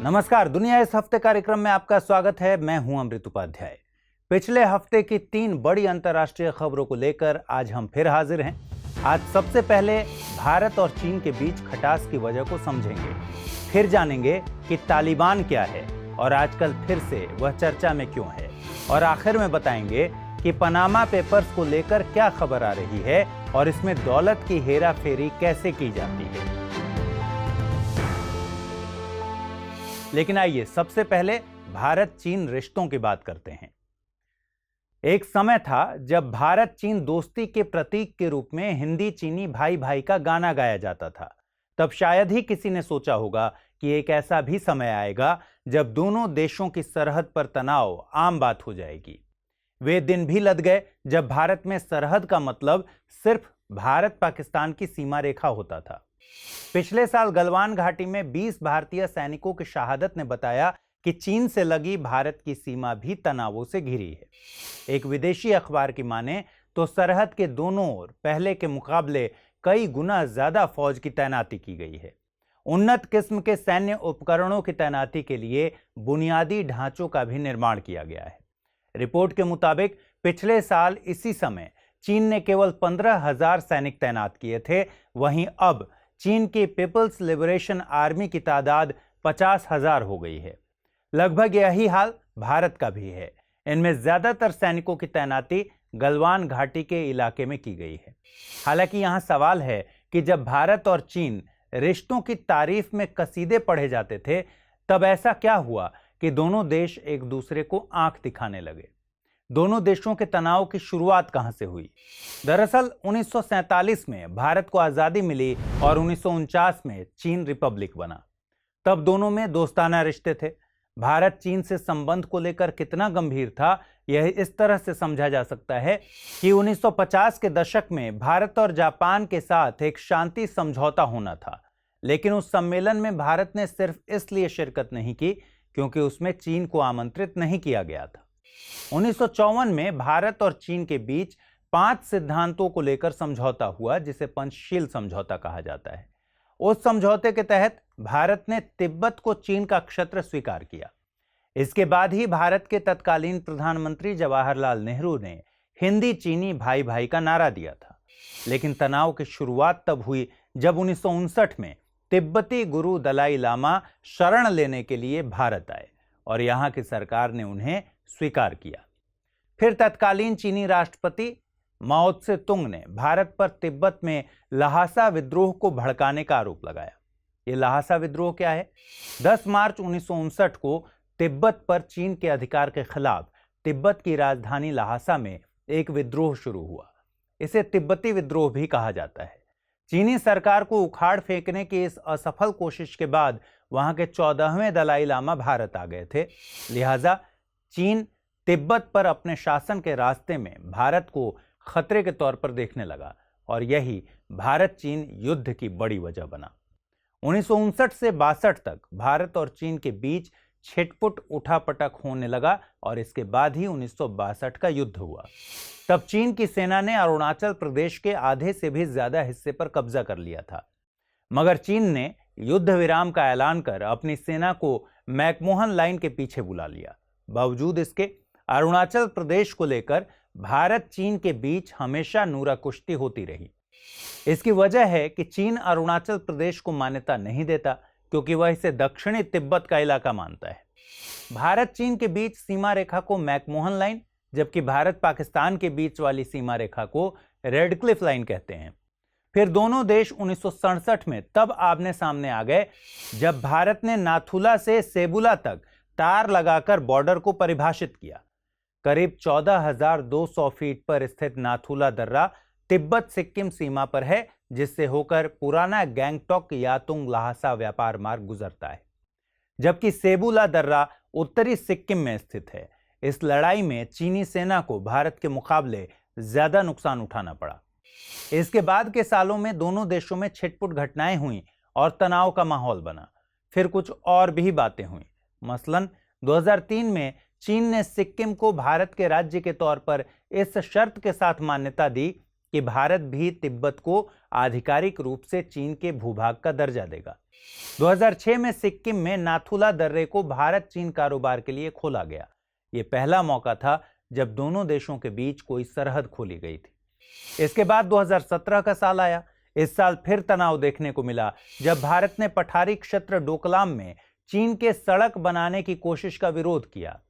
नमस्कार, दुनिया इस हफ्ते कार्यक्रम में आपका स्वागत है। मैं हूं अमृत उपाध्याय। पिछले हफ्ते की 3 बड़ी अंतर्राष्ट्रीय खबरों को लेकर आज हम फिर हाजिर हैं। आज सबसे पहले भारत और चीन के बीच खटास की वजह को समझेंगे, फिर जानेंगे कि तालिबान क्या है और आजकल फिर से वह चर्चा में क्यों है, और आखिर में बताएंगे कि पनामा पेपर्स को लेकर क्या खबर आ रही है और इसमें दौलत की हेरा फेरी कैसे की जाती है। लेकिन आइए सबसे पहले भारत चीन रिश्तों की बात करते हैं। एक समय था जब भारत चीन दोस्ती के प्रतीक के रूप में हिंदी चीनी भाई भाई का गाना गाया जाता था। तब शायद ही किसी ने सोचा होगा कि एक ऐसा भी समय आएगा जब दोनों देशों की सरहद पर तनाव आम बात हो जाएगी। वे दिन भी लद गए जब भारत में सरहद का मतलब सिर्फ भारत पाकिस्तान की सीमा रेखा होता था। पिछले साल गलवान घाटी में 20 भारतीय सैनिकों की शहादत ने बताया कि चीन से लगी भारत की सीमा भी तनावों से घिरी है। एक विदेशी अखबार की माने तो सरहद के दोनों ओर पहले के मुकाबले कई गुना ज्यादा फौज की तैनाती की गई है। उन्नत किस्म के सैन्य उपकरणों की तैनाती के लिए बुनियादी ढांचों का भी निर्माण किया गया है। रिपोर्ट के मुताबिक पिछले साल इसी समय चीन ने केवल 15,000 सैनिक तैनात किए थे, वहीं अब चीन की पीपल्स लिबरेशन आर्मी की तादाद 50,000 हो गई है। लगभग यही हाल भारत का भी है। इनमें ज्यादातर सैनिकों की तैनाती गलवान घाटी के इलाके में की गई है। हालांकि यहां सवाल है कि जब भारत और चीन रिश्तों की तारीफ में कसीदे पढ़े जाते थे, तब ऐसा क्या हुआ कि दोनों देश एक दूसरे को आंख दिखाने लगे। दोनों देशों के तनाव की शुरुआत कहां से हुई? दरअसल 1947 में भारत को आजादी मिली और 1949 में चीन रिपब्लिक बना। तब दोनों में दोस्ताना रिश्ते थे। भारत चीन से संबंध को लेकर कितना गंभीर था, यह इस तरह से समझा जा सकता है कि 1950 के दशक में भारत और जापान के साथ एक शांति समझौता होना था, लेकिन उस सम्मेलन में भारत ने सिर्फ इसलिए शिरकत नहीं की क्योंकि उसमें चीन को आमंत्रित नहीं किया गया था। 1954 में भारत और चीन के बीच 5 सिद्धांतों को लेकर समझौता हुआ, जिसे पंचशील समझौता कहा जाता है। उस समझौते के तहत भारत ने तिब्बत को चीन का क्षेत्र स्वीकार किया। इसके बाद ही भारत के तत्कालीन प्रधानमंत्री जवाहरलाल नेहरू ने हिंदी चीनी भाई भाई का नारा दिया था। लेकिन तनाव की शुरुआत तब हुई जब 1959 में तिब्बती गुरु दलाई लामा शरण लेने के लिए भारत आए और यहां की सरकार ने उन्हें स्वीकार किया। फिर तत्कालीन चीनी राष्ट्रपति माओ त्से तुंग ने भारत पर तिब्बत में ल्हासा विद्रोह को भड़काने का आरोप लगाया। यह ल्हासा विद्रोह क्या है? 10 मार्च 1959 को तिब्बत पर चीन के अधिकार के खिलाफ तिब्बत की राजधानी ल्हासा में एक विद्रोह शुरू हुआ। इसे तिब्बती विद्रोह भी कहा जाता है। चीनी सरकार को उखाड़ फेंकने की इस असफल कोशिश के बाद वहां के 14वें दलाई लामा भारत आ गए थे। लिहाजा चीन तिब्बत पर अपने शासन के रास्ते में भारत को खतरे के तौर पर देखने लगा और यही भारत चीन युद्ध की बड़ी वजह बना। 1959 से 62 तक भारत और चीन के बीच छिटपुट उठापटक होने लगा और इसके बाद ही 1962 का युद्ध हुआ। तब चीन की सेना ने अरुणाचल प्रदेश के आधे से भी ज्यादा हिस्से पर कब्जा कर लिया था, मगर चीन ने युद्ध विराम का ऐलान कर अपनी सेना को मैकमोहन लाइन के पीछे बुला लिया। बावजूद इसके अरुणाचल प्रदेश को लेकर भारत चीन के बीच हमेशा नूरा कुश्ती होती रही। इसकी वजह है कि चीन अरुणाचल प्रदेश को मान्यता नहीं देता क्योंकि वह इसे दक्षिणी तिब्बत का इलाका मानता है। भारत चीन के बीच सीमा रेखा को मैकमोहन लाइन, जबकि भारत पाकिस्तान के बीच वाली सीमा रेखा को रेड क्लिफ लाइन कहते हैं। फिर दोनों देश 1967 में तब आमने सामने आ गए जब भारत ने नाथुला से सेबुला तक तार लगाकर बॉर्डर को परिभाषित किया। करीब 14,200 फीट पर स्थित नाथुला दर्रा तिब्बत सिक्किम सीमा पर है, जिससे होकर पुराना गैंगटॉक यातुंग ल्हासा व्यापार मार्ग गुजरता है, जबकि सेबुला दर्रा उत्तरी सिक्किम में स्थित है। इस लड़ाई में चीनी सेना को भारत के मुकाबले ज्यादा नुकसान उठाना पड़ा। इसके बाद के सालों में दोनों देशों में छिटपुट घटनाएं हुई और तनाव का माहौल बना। फिर कुछ और भी बातें हुई। मसलन 2003 में चीन ने सिक्किम को भारत के राज्य के तौर पर इस शर्त के साथ मान्यता दी कि भारत भी तिब्बत को आधिकारिक रूप से चीन के भूभाग का दर्जा देगा। 2006 में सिक्किम में नाथुला दर्रे को भारत चीन कारोबार के लिए खोला गया। यह पहला मौका था जब दोनों देशों के बीच कोई सरहद खोली गई थी। इसके बाद 2017 का साल आया। इस साल फिर तनाव देखने को मिला जब भारत ने पठारी क्षेत्र डोकलाम में चीन के सड़क बनाने की कोशिश का विरोध किया।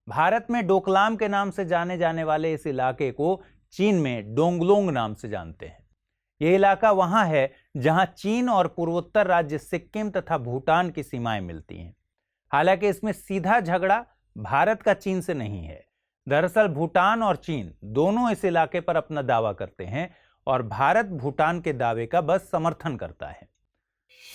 भारत में डोकलाम के नाम से जाने जाने वाले इस इलाके को चीन में डोंगलोंग नाम से जानते हैं। यह इलाका वहां है जहां चीन और पूर्वोत्तर राज्य सिक्किम तथा भूटान की सीमाएं मिलती हैं। हालांकि इसमें सीधा झगड़ा भारत का चीन से नहीं है। दरअसल भूटान और चीन दोनों इस इलाके पर अपना दावा करते हैं और भारत भूटान के दावे का बस समर्थन करता है।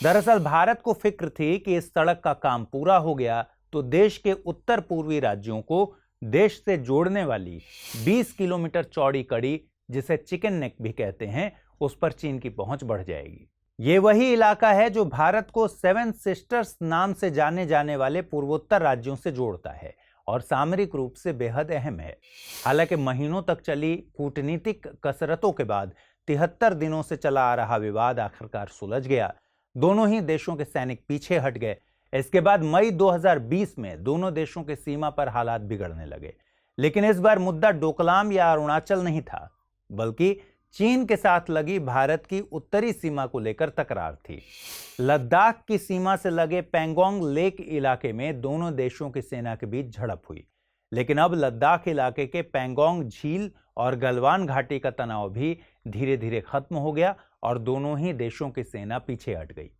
दरअसल भारत को फिक्र थी कि इस सड़क का काम पूरा हो गया तो देश के उत्तर पूर्वी राज्यों को देश से जोड़ने वाली 20 किलोमीटर चौड़ी कड़ी, जिसे चिकन नेक भी कहते हैं, उस पर चीन की पहुंच बढ़ जाएगी। ये वही इलाका है जो भारत को सेवन सिस्टर्स नाम से जाने जाने वाले पूर्वोत्तर राज्यों से जोड़ता है और सामरिक रूप से बेहद अहम है। हालांकि महीनों तक चली कूटनीतिक कसरतों के बाद 73 दिनों से चला आ रहा विवाद आखिरकार सुलझ गया। दोनों ही देशों के सैनिक पीछे हट गए। इसके बाद मई 2020 में दोनों देशों के सीमा पर हालात बिगड़ने लगे। लेकिन इस बार मुद्दा डोकलाम या अरुणाचल नहीं था, बल्कि चीन के साथ लगी भारत की उत्तरी सीमा को लेकर तकरार थी। लद्दाख की सीमा से लगे पैंगोंग लेक इलाके में दोनों देशों की सेना के बीच झड़प हुई। लेकिन अब लद्दाख इलाके के पैंगोंग झील और गलवान घाटी का तनाव भी धीरे धीरे खत्म हो गया और दोनों ही देशों की सेना पीछे हट गई।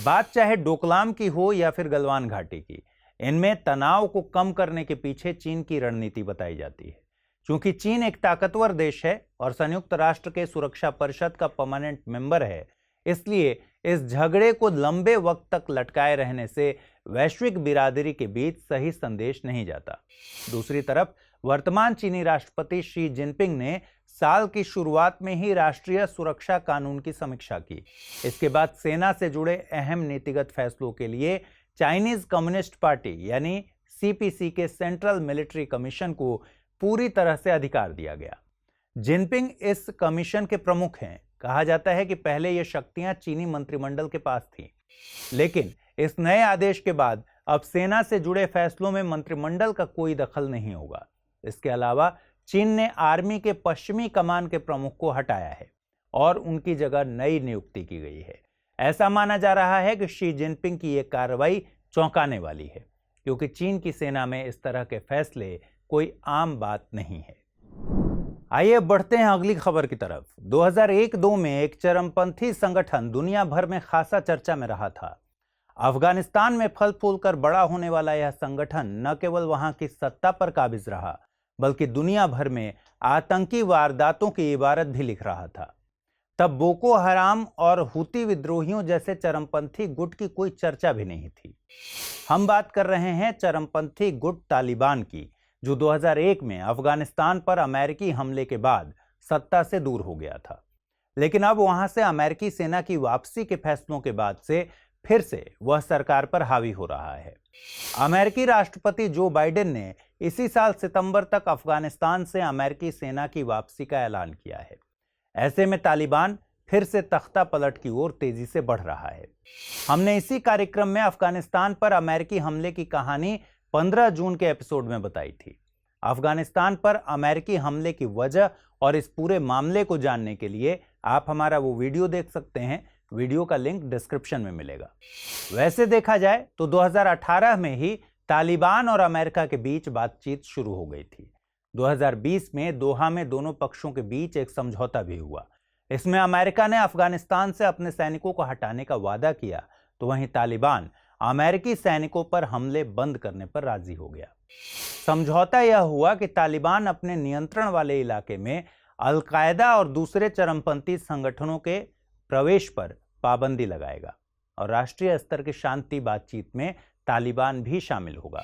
बात चाहे डोकलाम की हो या फिर गलवान घाटी की, इनमें तनाव को कम करने के पीछे चीन की रणनीति बताई जाती है। क्योंकि चीन एक ताकतवर देश है और संयुक्त राष्ट्र के सुरक्षा परिषद का परमानेंट मेंबर है, इसलिए इस झगड़े को लंबे वक्त तक लटकाए रहने से वैश्विक बिरादरी के बीच सही संदेश नहीं जाता। दूसरी तरफ वर्तमान चीनी राष्ट्रपति शी जिनपिंग ने साल की शुरुआत में ही राष्ट्रीय सुरक्षा कानून की समीक्षा की। इसके बाद सेना से जुड़े अहम नीतिगत फैसलों के लिए चाइनीज कम्युनिस्ट पार्टी यानी सीपीसी के सेंट्रल मिलिट्री कमीशन को पूरी तरह से अधिकार दिया गया। जिनपिंग इस कमीशन के प्रमुख हैं। कहा जाता है कि पहले ये शक्तियां चीनी मंत्रिमंडल के पास थीं, लेकिन इस नए आदेश के बाद अब सेना से जुड़े फैसलों में मंत्रिमंडल का कोई दखल नहीं होगा। इसके अलावा चीन ने आर्मी के पश्चिमी कमान के प्रमुख को हटाया है और उनकी जगह नई नियुक्ति की गई है। ऐसा माना जा रहा है कि शी जिनपिंग की यह कार्रवाई चौंकाने वाली है, क्योंकि चीन की सेना में इस तरह के फैसले कोई आम बात नहीं है। आइए बढ़ते हैं अगली खबर की तरफ। 2001-2 में एक चरमपंथी संगठन दुनिया भर में खासा चर्चा में रहा था। अफगानिस्तान में फल फूल कर बड़ा होने वाला यह संगठन न केवल वहां की सत्ता पर काबिज रहा, बल्कि दुनिया भर में आतंकी वारदातों की इबारत भी लिख रहा था। तब बोको हराम और हुती विद्रोहियों जैसे चरमपंथी गुट की कोई चर्चा भी नहीं थी। हम बात कर रहे हैं चरमपंथी गुट तालिबान की, जो 2001 में अफगानिस्तान पर अमेरिकी हमले के बाद सत्ता से दूर हो गया था। लेकिन अब वहां से अमेरिकी सेना की वापसी के फैसलों के बाद से फिर से वह सरकार पर हावी हो रहा है। अमेरिकी राष्ट्रपति जो बाइडेन ने इसी साल सितंबर तक अफगानिस्तान से अमेरिकी सेना की वापसी का ऐलान किया है। ऐसे में तालिबान फिर से तख्ता पलट की ओर तेजी से बढ़ रहा है। हमने इसी कार्यक्रम में अफगानिस्तान पर अमेरिकी हमले की कहानी 15 जून के एपिसोड में बताई थी। अफगानिस्तान पर अमेरिकी हमले की वजह और इस पूरे मामले को जानने के लिए आप हमारा वो वीडियो देख सकते हैं। वीडियो का लिंक डिस्क्रिप्शन में मिलेगा। वैसे देखा जाए तो 2018 में ही तालिबान और अमेरिका के बीच बातचीत शुरू हो गई थी। 2020 में दोहा में दोनों पक्षों के बीच एक समझौता भी हुआ। इसमें अमेरिका ने अफगानिस्तान से अपने सैनिकों को हटाने का वादा किया, तो वहीं तालिबान अमेरिकी सैनिकों पर हमले बंद करने पर राजी हो गया। समझौता यह हुआ कि तालिबान अपने नियंत्रण वाले इलाके में अल-कायदा और दूसरे चरमपंथी संगठनों के प्रवेश पर पाबंदी लगाएगा और राष्ट्रीय स्तर की शांति बातचीत में तालिबान भी शामिल होगा।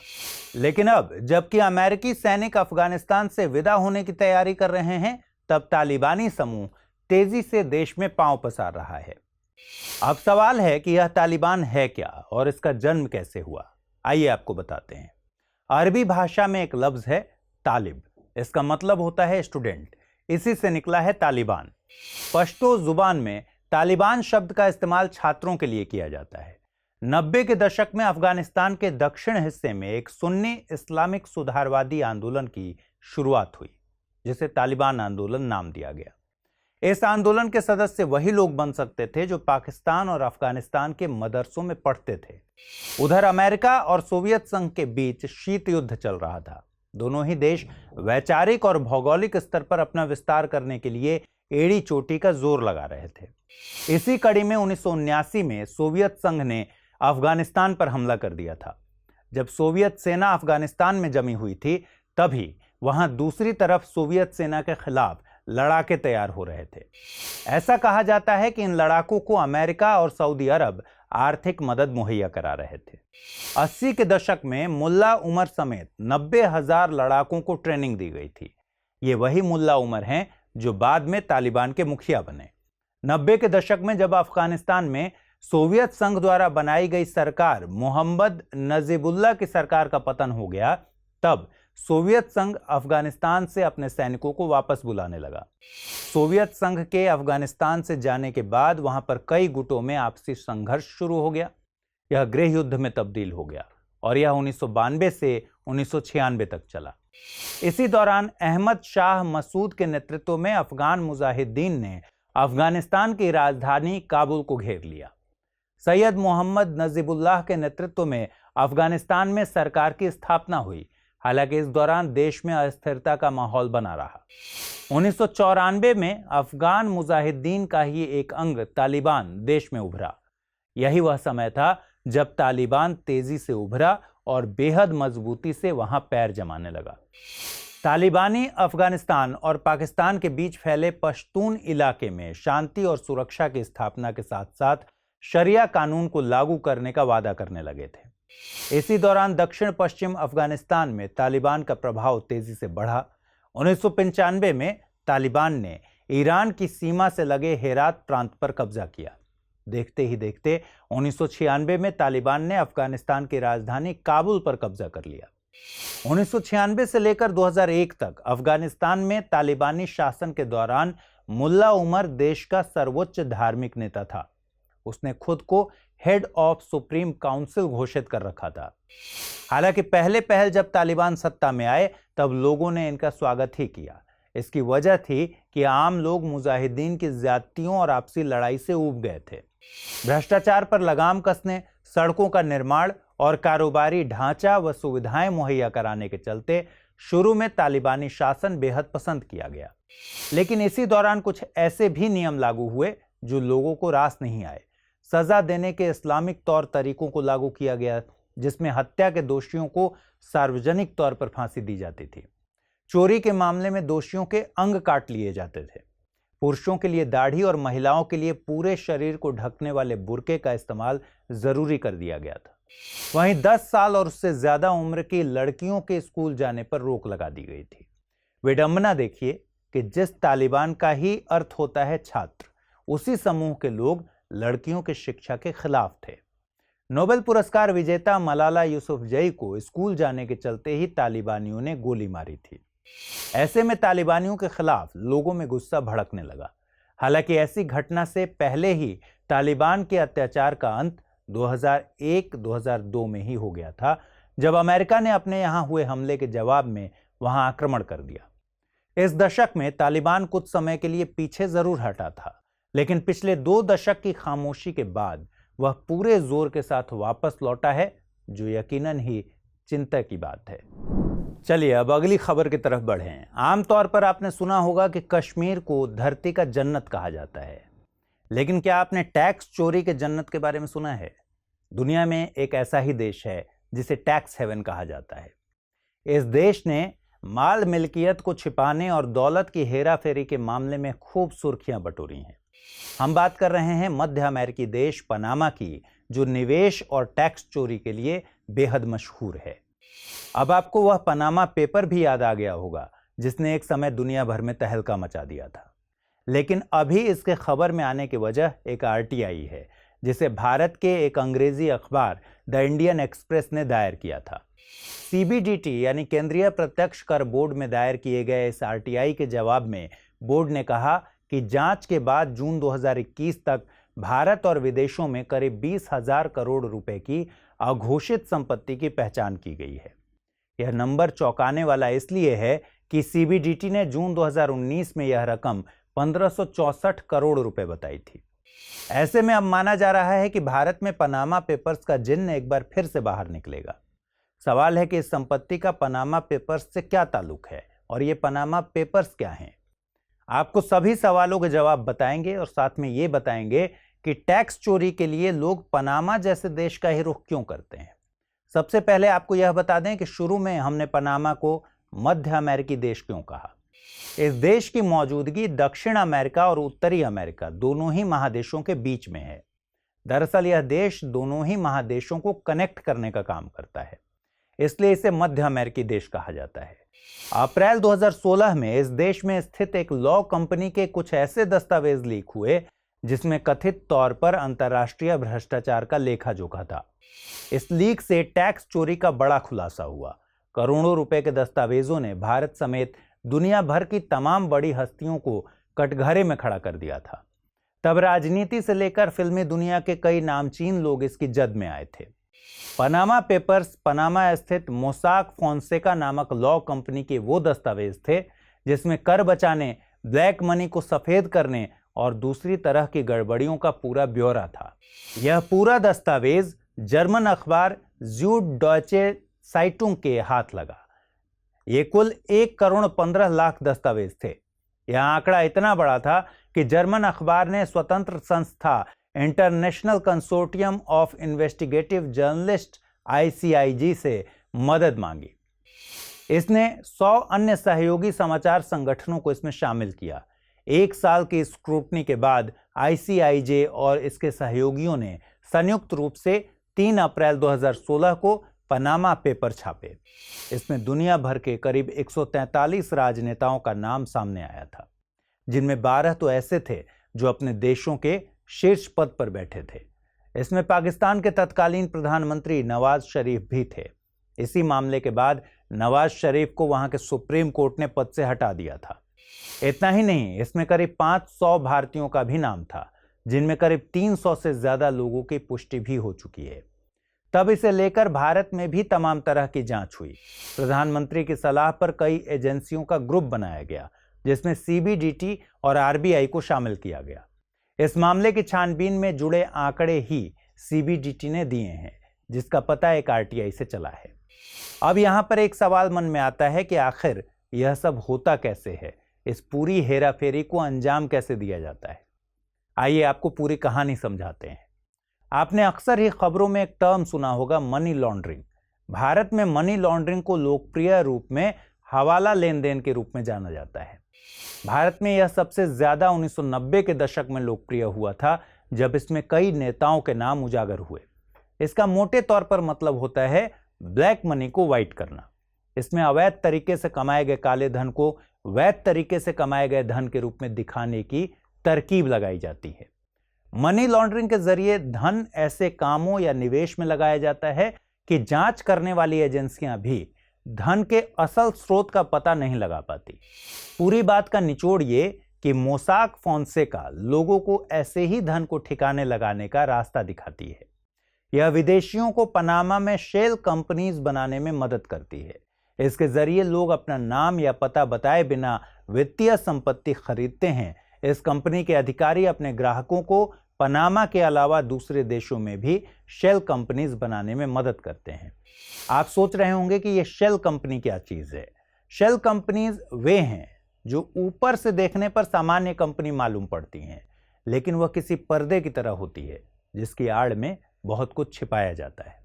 लेकिन अब जबकि अमेरिकी सैनिक अफगानिस्तान से विदा होने की तैयारी कर रहे हैं, तब तालिबानी समूह तेजी से देश में पांव पसार रहा है। अब सवाल है कि यह तालिबान है क्या और इसका जन्म कैसे हुआ। आइए आपको बताते हैं। अरबी भाषा में एक लफ्ज है तालिब। इसका मतलब होता है स्टूडेंट। इसी से निकला है तालिबान। पश्तो जुबान में तालिबान शब्द का इस्तेमाल छात्रों के लिए किया जाता है। 90 के दशक में अफगानिस्तान के दक्षिण हिस्से में एक सुन्नी इस्लामिक सुधारवादी आंदोलन की शुरुआत हुई, जिसे तालिबान आंदोलन नाम दिया गया। इस आंदोलन के सदस्य वही लोग बन सकते थे जो पाकिस्तान और अफगानिस्तान के मदरसों में पढ़ते थे। उधर अमेरिका और सोवियत संघ के बीच शीत युद्ध चल रहा था। दोनों ही देश वैचारिक और भौगोलिक स्तर पर अपना विस्तार करने के लिए एड़ी चोटी का जोर लगा रहे थे। इसी कड़ी में 1979 में सोवियत संघ ने अफगानिस्तान पर हमला कर दिया था। जब सोवियत सेना अफगानिस्तान में जमी हुई थी, तभी वहां दूसरी तरफ सोवियत सेना के खिलाफ लड़ाके तैयार हो रहे थे। ऐसा कहा जाता है कि इन लड़ाकों को अमेरिका और सऊदी अरब आर्थिक मदद मुहैया करा रहे थे। 80 के दशक में मुल्ला उमर समेत 90,000 लड़ाकों को ट्रेनिंग दी गई थी। ये वही मुल्ला उमर हैं जो बाद में तालिबान के मुखिया बने। 90 के दशक में जब अफगानिस्तान में सोवियत संघ द्वारा बनाई गई सरकार मोहम्मद नजीबुल्लाह की सरकार का पतन हो गया, तब सोवियत संघ अफगानिस्तान से अपने सैनिकों को वापस बुलाने लगा। सोवियत संघ के अफगानिस्तान से जाने के बाद वहां पर कई गुटों में आपसी संघर्ष शुरू हो गया। यह गृह युद्ध में तब्दील हो गया और यह 1992 से 1996 तक चला। इसी दौरान अहमद शाह मसूद के नेतृत्व में अफगान मुजाहिदीन ने अफगानिस्तान की राजधानी काबुल को घेर लिया। सैयद मोहम्मद नजीबुल्लाह के नेतृत्व में अफगानिस्तान में सरकार की स्थापना हुई। हालांकि इस दौरान देश में अस्थिरता का माहौल बना रहा। 1994 में अफगान मुजाहिदीन का ही एक अंग तालिबान देश में उभरा। यही वह समय था जब तालिबान तेजी से उभरा और बेहद मजबूती से वहां पैर जमाने लगा। तालिबानी अफगानिस्तान और पाकिस्तान के बीच फैले पश्तून इलाके में शांति और सुरक्षा की स्थापना के साथ साथ शरिया कानून को लागू करने का वादा करने लगे थे। इसी दौरान दक्षिण पश्चिम अफगानिस्तान में तालिबान का प्रभाव तेजी से बढ़ा। 1995 में तालिबान ने ईरान की सीमा से लगे हेरात प्रांत पर कब्जा किया। देखते ही देखते 1996 में तालिबान ने अफगानिस्तान की राजधानी काबुल पर कब्जा कर लिया। 1996 से लेकर 2001 तक अफगानिस्तान में तालिबानी शासन के दौरान मुल्ला उमर देश का सर्वोच्च धार्मिक नेता था। उसने खुद को हेड ऑफ सुप्रीम काउंसिल घोषित कर रखा था। हालांकि पहल जब तालिबान सत्ता में आए तब लोगों ने इनका स्वागत ही किया। इसकी वजह थी कि आम लोग मुजाहिदीन की ज्यादतियों और आपसी लड़ाई से ऊब गए थे। भ्रष्टाचार पर लगाम कसने, सड़कों का निर्माण और कारोबारी ढांचा व सुविधाएं मुहैया कराने के चलते शुरू में तालिबानी शासन बेहद पसंद किया गया। लेकिन इसी दौरान कुछ ऐसे भी नियम लागू हुए जो लोगों को रास नहीं आए। सजा देने के इस्लामिक तौर तरीकों को लागू किया गया, जिसमें हत्या के दोषियों को सार्वजनिक तौर पर फांसी दी जाती थी। चोरी के मामले में दोषियों के अंग काट लिए जाते थे। पुरुषों के लिए दाढ़ी और महिलाओं के लिए पूरे शरीर को ढकने वाले बुर्के का इस्तेमाल जरूरी कर दिया गया था। वहीं 10 साल और उससे ज्यादा उम्र की लड़कियों के स्कूल जाने पर रोक लगा दी गई थी। विडंबना देखिए कि जिस तालिबान का ही अर्थ होता है छात्र, उसी समूह के लोग लड़कियों की शिक्षा के खिलाफ थे। नोबेल पुरस्कार विजेता मलाला यूसुफजई को स्कूल जाने के चलते ही तालिबानियों ने गोली मारी थी। ऐसे में तालिबानियों के खिलाफ लोगों में गुस्सा भड़कने लगा। हालांकि ऐसी घटना से पहले ही तालिबान के अत्याचार का अंत 2001-2002 में ही हो गया था, जब अमेरिका ने अपने यहां हुए हमले के जवाब में वहां आक्रमण कर दिया। इस दशक में तालिबान कुछ समय के लिए पीछे जरूर हटा था, लेकिन पिछले 2 दशक की खामोशी के बाद वह पूरे जोर के साथ वापस लौटा है, जो यकीनन ही चिंता की बात है। चलिए अब अगली खबर की तरफ बढ़ें। आमतौर पर आपने सुना होगा कि कश्मीर को धरती का जन्नत कहा जाता है, लेकिन क्या आपने टैक्स चोरी के जन्नत के बारे में सुना है? दुनिया में एक ऐसा ही देश है जिसे टैक्स हेवन कहा जाता है। इस देश ने माल मिल्कियत को छिपाने और दौलत की हेरा फेरी के मामले में खूब सुर्खियां बटोरी हैं। हम बात कर रहे हैं मध्य अमेरिकी देश पनामा की, जो निवेश और टैक्स चोरी के लिए बेहद मशहूर है। अब आपको वह पनामा पेपर भी याद आ गया होगा, जिसने एक समय दुनिया भर में तहलका मचा दिया था। लेकिन अभी इसके खबर में आने की वजह एक आरटीआई है, जिसे भारत के एक अंग्रेजी अखबार द इंडियन एक्सप्रेस ने दायर किया था। सीबीडीटी यानी केंद्रीय प्रत्यक्ष कर बोर्ड में दायर किए गए इस आरटीआई के जवाब में बोर्ड ने कहा कि जांच के बाद जून 2021 तक भारत और विदेशों में करीब 20,000 करोड़ रुपए की अघोषित संपत्ति की पहचान की गई है। यह नंबर चौंकाने वाला इसलिए है कि सीबीडीटी ने जून 2019 में यह रकम 1564 करोड़ रुपए बताई थी। ऐसे में अब माना जा रहा है कि भारत में पनामा पेपर्स का जिन्न एक बार फिर से बाहर निकलेगा। सवाल है कि इस संपत्ति का पनामा पेपर्स से क्या ताल्लुक है और ये पनामा पेपर्स क्या हैं? आपको सभी सवालों के जवाब बताएंगे और साथ में ये बताएंगे कि टैक्स चोरी के लिए लोग पनामा जैसे देश का ही रुख क्यों करते हैं। सबसे पहले आपको यह बता दें कि शुरू में हमने पनामा को मध्य अमेरिकी देश क्यों कहा। इस देश की मौजूदगी दक्षिण अमेरिका और उत्तरी अमेरिका दोनों ही महादेशों के बीच में है। दरअसल यह देश दोनों ही महादेशों को कनेक्ट करने का काम करता है, इसलिए इसे मध्य अमेरिकी देश कहा जाता है। अप्रैल 2016 में इस देश में स्थित एक लॉ कंपनी के कुछ ऐसे दस्तावेज लीक हुए जिसमें कथित तौर पर अंतर्राष्ट्रीय भ्रष्टाचार का लेखा जोखा था। इस लीक से टैक्स चोरी का बड़ा खुलासा हुआ। करोड़ों रुपए के दस्तावेजों ने भारत समेत दुनिया भर की तमाम बड़ी हस्तियों को कटघरे में खड़ा कर दिया था। तब राजनीति से लेकर फिल्मी दुनिया के कई नामचीन लोग इसकी जद में आए थे। पनामा पेपर्स पनामा स्थित मोसाक फोंसेका नामक लॉ कंपनी के वो दस्तावेज थे जिसमें कर बचाने, ब्लैक मनी को सफेद करने और दूसरी तरह की गड़बड़ियों का पूरा ब्यौरा था। यह पूरा दस्तावेज जर्मन अखबार ज़्यूडॉचे साइटुंग के हाथ लगा। ये कुल 1,15,00,000 दस्तावेज थे। यह आंकड़ा इतना बड़ा था कि जर्मन अखबार ने स्वतंत्र संस्था international consortium of investigative journalist ICIJ से मदद मांगी। इसने 100 अन्य सहयोगी समाचार संगठनों को इसमें शामिल किया। 1 साल की स्क्रूटनी के बाद ICIJ और इसके सहयोगियों ने संयुक्त रूप से 3 अप्रैल 2016 को पनामा पेपर छापे। इसमें दुनिया भर के करीब 143 राजनेताओं का नाम सामने आया था, जिनमें 12 तो ऐसे थे जो अपने देशों के शीर्ष पद पर बैठे थे। इसमें पाकिस्तान के तत्कालीन प्रधानमंत्री नवाज शरीफ भी थे। इसी मामले के बाद नवाज शरीफ को वहां के सुप्रीम कोर्ट ने पद से हटा दिया था। इतना ही नहीं, इसमें करीब 500 भारतीयों का भी नाम था, जिनमें करीब 300 से ज्यादा लोगों की पुष्टि भी हो चुकी है। तब इसे लेकर भारत में भी तमाम तरह की जांच हुई। प्रधानमंत्री की सलाह पर कई एजेंसियों का ग्रुप बनाया गया, जिसमें CBDT और RBI को शामिल किया गया। इस मामले की छानबीन में जुड़े आंकड़े ही CBDT ने दिए हैं, जिसका पता एक RTI से चला है। अब यहां पर एक सवाल मन में आता है कि आखिर यह सब होता कैसे है, इस पूरी हेराफेरी को अंजाम कैसे दिया जाता है। आइए आपको पूरी कहानी समझाते हैं। आपने अक्सर ही खबरों में एक टर्म सुना होगा, मनी लॉन्ड्रिंग। भारत में मनी लॉन्ड्रिंग को लोकप्रिय रूप में हवाला लेन देन के रूप में जाना जाता है। भारत में यह सबसे ज्यादा 1990 के दशक में लोकप्रिय हुआ था, जब इसमें कई नेताओं के नाम उजागर हुए। इसका मोटे तौर पर मतलब होता है ब्लैक मनी को व्हाइट करना। इसमें अवैध तरीके से कमाए गए काले धन को वैध तरीके से कमाए गए धन के रूप में दिखाने की तरकीब लगाई जाती है। मनी लॉन्ड्रिंग के जरिए धन ऐसे कामों या निवेश में लगाया जाता है कि जांच करने वाली एजेंसियां भी धन के असल स्रोत का पता नहीं लगा पाती। पूरी बात का निचोड़ ये कि मोसाक फोंसेका लोगों को ऐसे ही धन को ठिकाने लगाने का रास्ता दिखाती है। यह विदेशियों को पनामा में शेल कंपनीज बनाने में मदद करती है। इसके जरिए लोग अपना नाम या पता बताए बिना वित्तीय संपत्ति खरीदते हैं। इस कंपनी के अधिकारी अपने ग्राहकों को पनामा के अलावा दूसरे देशों में भी शेल कंपनीज बनाने में मदद करते हैं। आप सोच रहे होंगे कि यह शेल कंपनी क्या चीज है। शेल कंपनीज वे हैं जो ऊपर से देखने पर सामान्य कंपनी मालूम पड़ती हैं, लेकिन वह किसी पर्दे की तरह होती है जिसकी आड़ में बहुत कुछ छिपाया जाता है।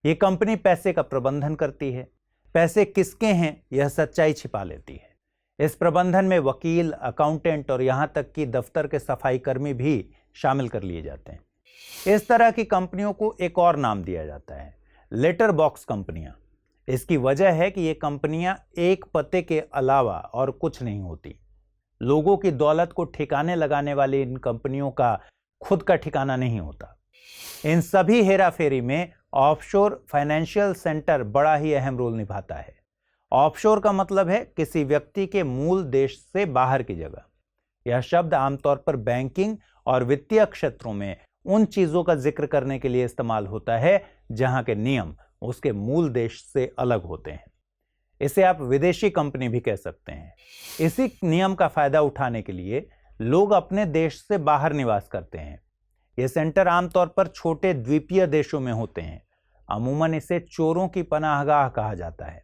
यह कंपनी पैसे का प्रबंधन करती है। पैसे किसके हैं यह सच्चाई छिपा लेती है। इस प्रबंधन में वकील, अकाउंटेंट और यहां तक कि दफ्तर के सफाई कर्मी भी शामिल कर लिए जाते हैं। इस तरह की कंपनियों को एक और नाम दिया जाता है, लेटर बॉक्स कंपनियां। इसकी वजह है कि ये कंपनियां एक पते के अलावा और कुछ नहीं होती। लोगों की दौलत को ठिकाने लगाने वाली इन कंपनियों का खुद का ठिकाना नहीं होता। इन सभी हेराफेरी में ऑफशोर फाइनेंशियल सेंटर बड़ा ही अहम रोल निभाता है। ऑफशोर का मतलब है किसी व्यक्ति के मूल देश से बाहर की जगह। यह शब्द आमतौर पर बैंकिंग और वित्तीय क्षेत्रों में उन चीजों का जिक्र करने के लिए इस्तेमाल होता है जहां के नियम उसके मूल देश से अलग होते हैं। इसे आप विदेशी कंपनी भी कह सकते हैं। इसी नियम का फायदा उठाने के लिए लोग अपने देश से बाहर निवास करते हैं। ये सेंटर आमतौर पर छोटे द्वीपीय देशों में होते हैं। अमूमन इसे चोरों की पनाहगाह कहा जाता है।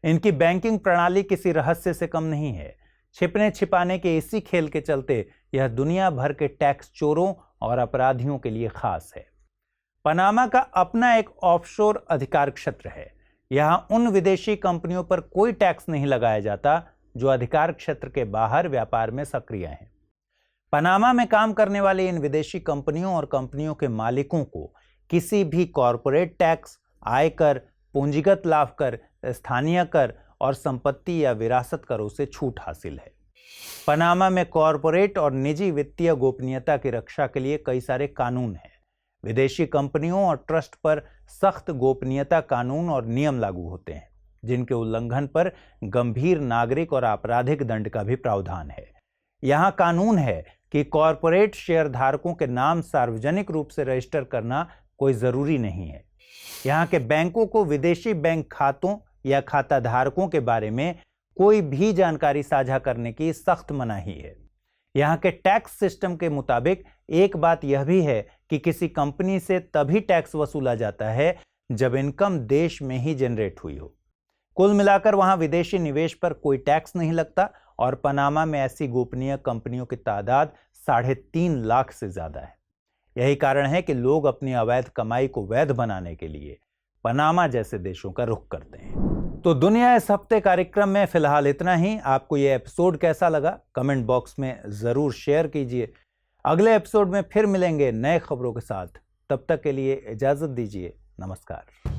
इनकी बैंकिंग प्रणाली किसी रहस्य से कम नहीं है। छिपने छिपाने के इसी खेल के चलते यह दुनिया भर के टैक्स चोरों और अपराधियों के लिए खास है। पनामा का अपना एक ऑफशोर अधिकार क्षेत्र है। यहां उन विदेशी कंपनियों पर कोई टैक्स नहीं लगाया जाता जो अधिकार क्षेत्र के बाहर व्यापार में सक्रिय हैं। पनामा में काम करने वाली इन विदेशी कंपनियों और कंपनियों के मालिकों को किसी भी कॉरपोरेट टैक्स, आयकर, पूंजीगत लाभ कर, स्थानीय कर और संपत्ति या विरासत करों से छूट हासिल है। पनामा में कॉरपोरेट और निजी वित्तीय गोपनीयता की रक्षा के लिए कई सारे कानून हैं। विदेशी कंपनियों और ट्रस्ट पर सख्त गोपनीयता कानून और नियम लागू होते हैं, जिनके उल्लंघन पर गंभीर नागरिक और आपराधिक दंड का भी प्रावधान है। यहां कानून है कि कॉरपोरेट शेयरधारकों के नाम सार्वजनिक रूप से रजिस्टर करना कोई जरूरी नहीं है। यहां के बैंकों को विदेशी बैंक खातों या खाता धारकों के बारे में कोई भी जानकारी साझा करने की सख्त मनाही है। यहाँ के टैक्स सिस्टम के मुताबिक एक बात यह भी है कि किसी कंपनी से तभी टैक्स वसूला जाता है जब इनकम देश में ही जनरेट हुई हो। कुल मिलाकर वहां विदेशी निवेश पर कोई टैक्स नहीं लगता और पनामा में ऐसी गोपनीय कंपनियों की तादाद 3.5 लाख से ज्यादा है। यही कारण है कि लोग अपनी अवैध कमाई को वैध बनाने के लिए पनामा जैसे देशों का रुख करते हैं। तो दुनिया इस हफ्ते कार्यक्रम में फिलहाल इतना ही। आपको यह एपिसोड कैसा लगा कमेंट बॉक्स में जरूर शेयर कीजिए। अगले एपिसोड में फिर मिलेंगे नए खबरों के साथ। तब तक के लिए इजाजत दीजिए। नमस्कार।